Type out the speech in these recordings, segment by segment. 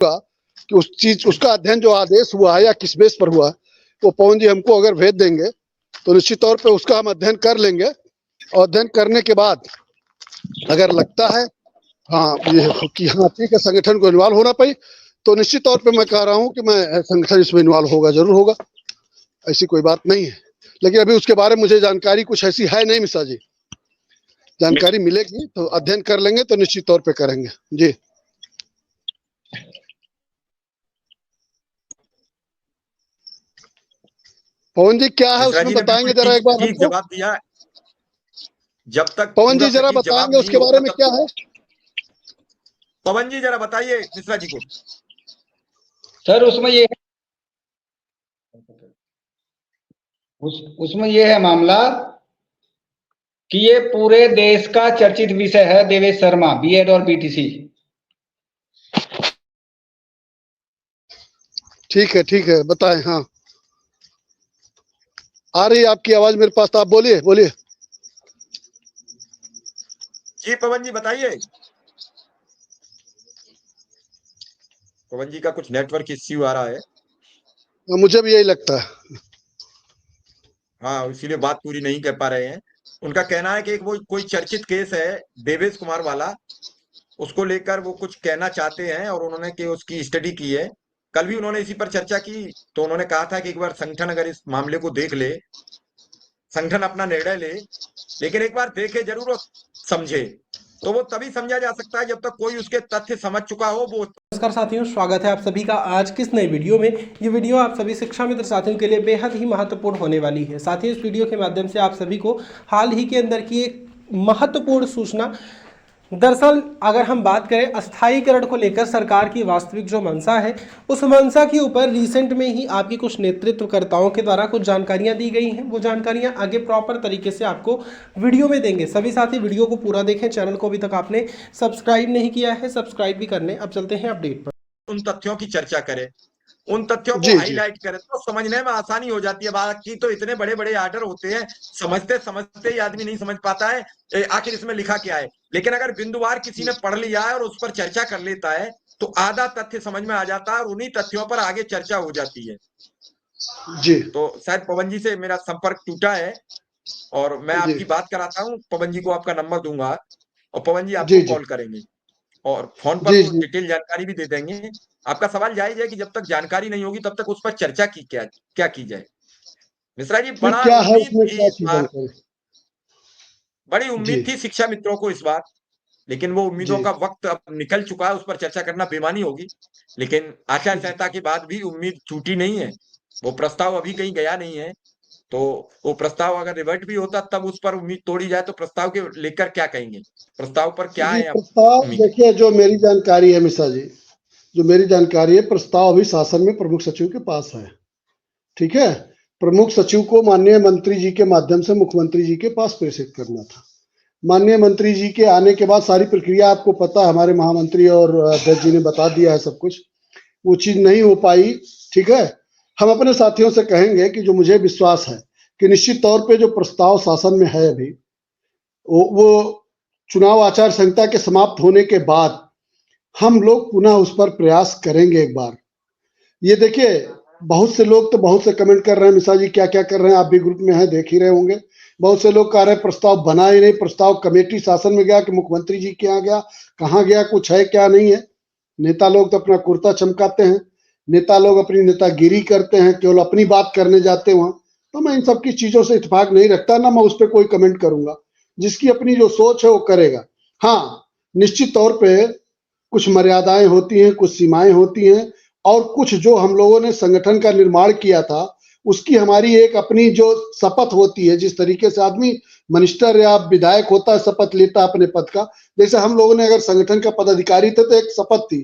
कि उस चीज उसका अध्ययन जो आदेश हुआ है या किस बेस पर हुआ, वो पवन जी हमको अगर भेज देंगे तो निश्चित तौर पे उसका हम अध्ययन कर लेंगे। और अध्ययन करने के बाद अगर लगता है हाँ ये कि हाँ ठीक है संगठन को इन्वॉल्व होना पाई, तो निश्चित तौर पे मैं कह रहा हूँ कि मैं संगठन इसमें इन्वॉल्व होगा, जरूर होगा, ऐसी कोई बात नहीं है। लेकिन अभी उसके बारे में मुझे जानकारी कुछ ऐसी है नहीं मिश्रा जी। जानकारी मिलेगी तो अध्ययन कर लेंगे, तो निश्चित तौर पे करेंगे जी। पवन जी क्या है उसमें बताएंगे जरा एक बार हमको। जवाब दिया जब तक पवन जी जरा बताएंगे उसके बारे में क्या है। पवन जी जरा बताइए मिश्रा जी को। सर उसमें ये उसमें ये है मामला कि ये पूरे देश का चर्चित विषय है देवेश शर्मा बीएड और बीटीसी। ठीक है बताएं। हाँ आ रही है आपकी आवाज मेरे पास, तो आप बोलिए बोलिए। जी पवन जी बताइए। पवन जी का कुछ नेटवर्क इश्यू आ रहा है। मुझे भी यही लगता है। हाँ इसीलिए बात पूरी नहीं कर पा रहे हैं। उनका कहना है कि वो कोई चर्चित केस है देवेश कुमार वाला, उसको लेकर वो कुछ कहना चाहते हैं और उन्होंने कि उसकी स्टडी की है। कल भी उन्होंने इसी पर चर्चा की, तो उन्होंने कहा था कि एक बार संगठन अगर इस मामले को देख ले, संगठन अपना निर्णय ले, लेकिन एक बार देखे जरूर और समझे, तो वो तभी समझा जा सकता है जब तक कोई उसके तथ्य समझ चुका हो। वो नमस्कार साथियों, स्वागत है आप सभी का आज की इस नई वीडियो में। ये वीडियो आप सभी शिक्षा मित्र साथियों के लिए बेहद ही महत्वपूर्ण होने वाली है। साथियों इस वीडियो के माध्यम से आप सभी को हाल ही के अंदर की एक महत्वपूर्ण सूचना, दरअसल अगर हम बात करें अस्थायीकरण को लेकर सरकार की वास्तविक जो मंशा है, उस मंशा के ऊपर रिसेंट में ही आपकी कुछ नेतृत्वकर्ताओं के द्वारा कुछ जानकारियां दी गई हैं। वो जानकारियां आगे प्रॉपर तरीके से आपको वीडियो में देंगे। सभी साथी वीडियो को पूरा देखें। चैनल को अभी तक आपने सब्सक्राइब नहीं किया है, सब्सक्राइब भी करने। अब चलते हैं अपडेट पर। उन तथ्यों की चर्चा करें, उन तथ्यों को हाईलाइट करें तो समझने में आसानी हो जाती है। बाकी तो इतने बड़े बड़े आर्डर होते हैं, समझते समझते ही आदमी नहीं समझ पाता है आखिर इसमें लिखा क्या है। लेकिन अगर बिंदुवार किसी ने पढ़ लिया है और उस पर चर्चा कर लेता है तो आधा तथ्य समझ में आ जाता है और उन्हीं तथ्यों पर आगे चर्चा हो जाती है जी। तो शायद पवन जी से मेरा संपर्क टूटा है और मैं आपकी बात कराता हूँ। पवन जी को आपका नंबर दूंगा और पवन जी आपको कॉल करेंगे और फोन पर डिटेल जानकारी भी दे देंगे। आपका सवाल जायज है कि जब तक जानकारी नहीं होगी तब तक उस पर चर्चा की क्या की जाए। मिश्रा जी बड़ा उम्मीद थी इस बार, बड़ी उम्मीद थी शिक्षा मित्रों को इस बार, लेकिन वो उम्मीदों का वक्त अब निकल चुका है। उस पर चर्चा करना बेमानी होगी, लेकिन आचार संहिता के बाद भी उम्मीद छूटी नहीं है। वो प्रस्ताव अभी कहीं गया नहीं है, तो वो प्रस्ताव अगर रिवर्ट भी होता तब उस पर उम्मीद तोड़ी जाए। तो प्रस्ताव के लेकर क्या कहेंगे, प्रस्ताव पर क्या है प्रस्ताव? देखिए जो मेरी जानकारी है मिश्रा जी, जो मेरी जानकारी है, प्रस्ताव अभी शासन में प्रमुख सचिव के पास है। ठीक है, प्रमुख सचिव को माननीय मंत्री जी के माध्यम से मुख्यमंत्री जी के पास प्रेषित करना था। माननीय मंत्री जी के आने के बाद सारी प्रक्रिया आपको पता है, हमारे महामंत्री और अध्यक्ष जी ने बता दिया है सब कुछ, वो चीज नहीं हो पाई। ठीक है, हम अपने साथियों से कहेंगे कि जो मुझे विश्वास है कि निश्चित तौर पे जो प्रस्ताव शासन में है अभी, वो चुनाव आचार संहिता के समाप्त होने के बाद हम लोग पुनः उस पर प्रयास करेंगे एक बार। ये देखिए बहुत से लोग तो बहुत से कमेंट कर रहे हैं, मिश्रा जी क्या क्या कर रहे हैं, आप भी ग्रुप में हैं देख ही रहे होंगे। बहुत से लोग कह रहे हैं प्रस्ताव बना ही नहीं, प्रस्ताव कमेटी शासन में गया कि मुख्यमंत्री जी के यहाँ गया, कहाँ गया, कुछ है क्या नहीं है। नेता लोग तो अपना कुर्ता चमकाते हैं, नेता लोग अपनी नेतागिरी करते हैं, केवल अपनी बात करने जाते वहां। तो मैं इन सब की चीजों से इत्तेफाक नहीं रखता, ना मैं उस पर कोई कमेंट करूंगा। जिसकी अपनी जो सोच है वो करेगा। हाँ निश्चित तौर पे कुछ मर्यादाएं होती हैं, कुछ सीमाएं होती हैं, और कुछ जो हम लोगों ने संगठन का निर्माण किया था उसकी हमारी एक अपनी जो शपथ होती है। जिस तरीके से आदमी मिनिस्टर या विधायक होता है, शपथ लेता है अपने पद का, जैसे हम लोगों ने अगर संगठन का पदाधिकारी थे तो एक शपथ थी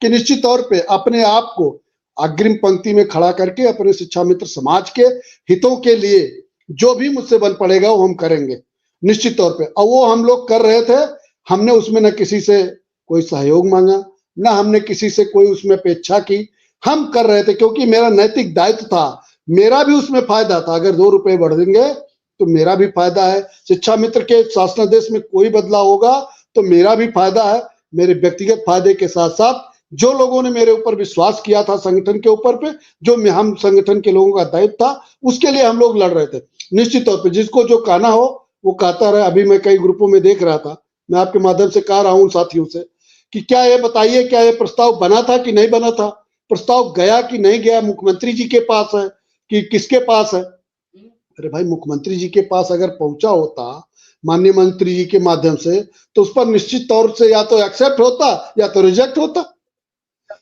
कि निश्चित तौर पे अपने आप को अग्रिम पंक्ति में खड़ा करके अपने शिक्षा मित्र समाज के हितों के लिए जो भी मुझसे बन पड़ेगा वो हम करेंगे निश्चित तौर पे। और वो हम लोग कर रहे थे। हमने उसमें न किसी से कोई सहयोग मांगा, ना हमने किसी से कोई उसमें अपेक्षा की, हम कर रहे थे क्योंकि मेरा नैतिक दायित्व था। मेरा भी उसमें फायदा था, अगर 2 रुपए बढ़ देंगे तो मेरा भी फायदा है। शिक्षा मित्र के शासनादेश में कोई बदलाव होगा तो मेरा भी फायदा है। मेरे व्यक्तिगत फायदे के साथ साथ जो लोगों ने मेरे ऊपर विश्वास किया था संगठन के ऊपर पे, जो हम संगठन के लोगों का दायित्व था, उसके लिए हम लोग लड़ रहे थे। निश्चित तौर पे जिसको जो कहना हो वो कहता रहे। अभी मैं कई ग्रुपों में देख रहा था, मैं आपके माध्यम से कह रहा हूं साथियों से कि क्या ये बताइए, क्या ये प्रस्ताव बना था कि नहीं बना था? प्रस्ताव गया कि नहीं गया? मुख्यमंत्री जी के पास है कि किसके पास है? अरे भाई, मुख्यमंत्री जी के पास अगर पहुंचा होता माननीय मंत्री जी के माध्यम से, तो उस पर निश्चित तौर से या तो एक्सेप्ट होता या तो रिजेक्ट होता।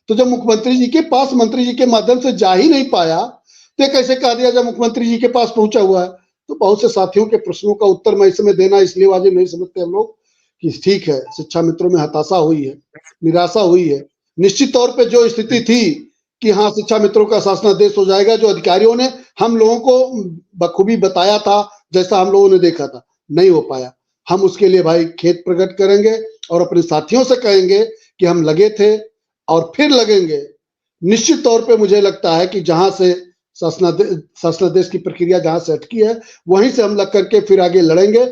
तो जब मुख्यमंत्री जी के पास मंत्री जी के माध्यम से जा ही नहीं पाया, तो ये कैसे कह दिया जब मुख्यमंत्री जी के पास पहुंचा हुआ है? तो बहुत से साथियों के प्रश्नों का उत्तर मैं इस समय देना इसलिए वाजिब नहीं समझते हम लोग कि ठीक है, शिक्षा मित्रों में हताशा हुई है, निराशा हुई है। निश्चित तौर पे जो स्थिति थी कि हाँ, शिक्षा मित्रों का शासनादेश हो जाएगा, जो अधिकारियों ने हम लोगों को बखूबी बताया था, जैसा हम लोगों ने देखा था, नहीं हो पाया। हम उसके लिए भाई खेद प्रकट करेंगे और अपने साथियों से कहेंगे कि हम लगे थे और फिर लगेंगे। निश्चित तौर पे मुझे लगता है कि जहां से शासनादेश की प्रक्रिया जहां से अटकी है, वहीं से हम लग करके फिर आगे लड़ेंगे